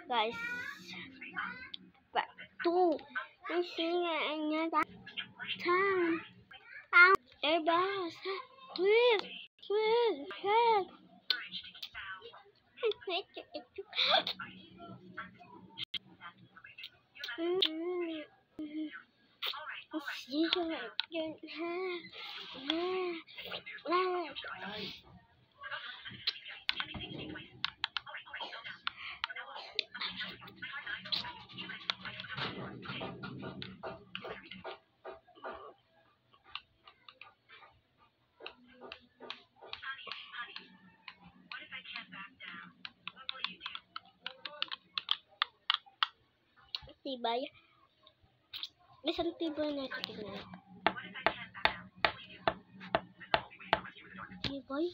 guys. Part 2. Ang singaan niya. Time. Airbus. Swift. Help. Tibay. Isang tibay na ito. Tingnan. Tibay.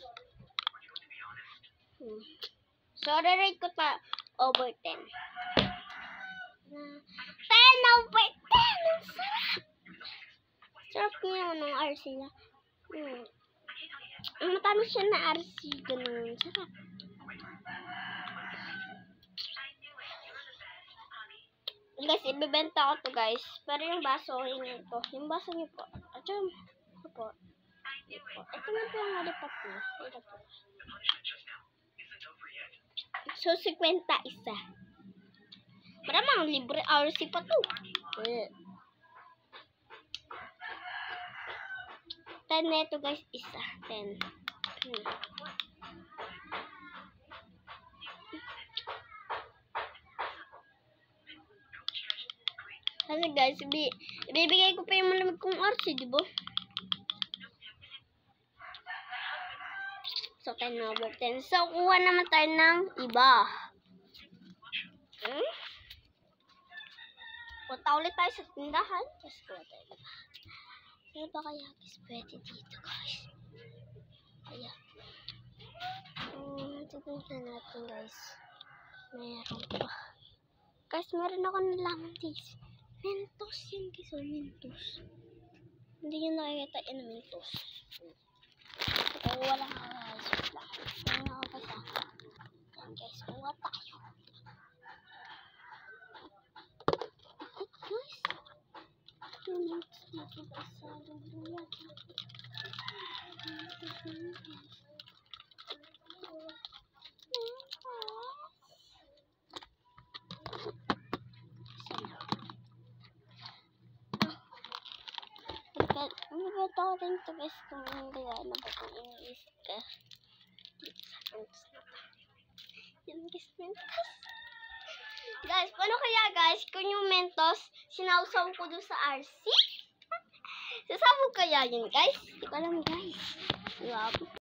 Sorry, rate ko pa over 10. 10 over 10! Ang sarap! Sarap niya ng RC niya. Matamis siya na RC. Ganun. Sarap. Guys, ibibenta ko to guys. Pero yung baso, hingin ko. Yung baso niyo po. At yung, ito po. Ito na po yung alipat niya. Ito po. So, 50 isa. Maramang libre RC pa to. 10 na ito guys, isa. 10. Kasi guys, ibibigay ko pa yung malamig kong RC, di ba? So, 10 over 10. So, kuha naman tayo ng iba. Punta ulit tayo sa tindahan. Tapos kuha tayo iba. Ano ba kaya guys pwede dito guys? Ayan. Tignan natin guys. Meron pa. Guys, meron ako nalaman guys. Mentos yan guys. Mentos. Hindi nyo nakikita yan Mentos. Pero walang guys. Walang nakakasa. Yan guys. Kuha tayo. Guys. Mentos dito guys. Ibibenta ko rin ito guys kung hindi ano ba kung iniisip ka. Yan guys, Mentos. Guys, paano kaya guys kung yung Mentos sinawsaw ko doon sa RC? Sasabog kaya yun guys? Hindi ko alam guys. Grabe.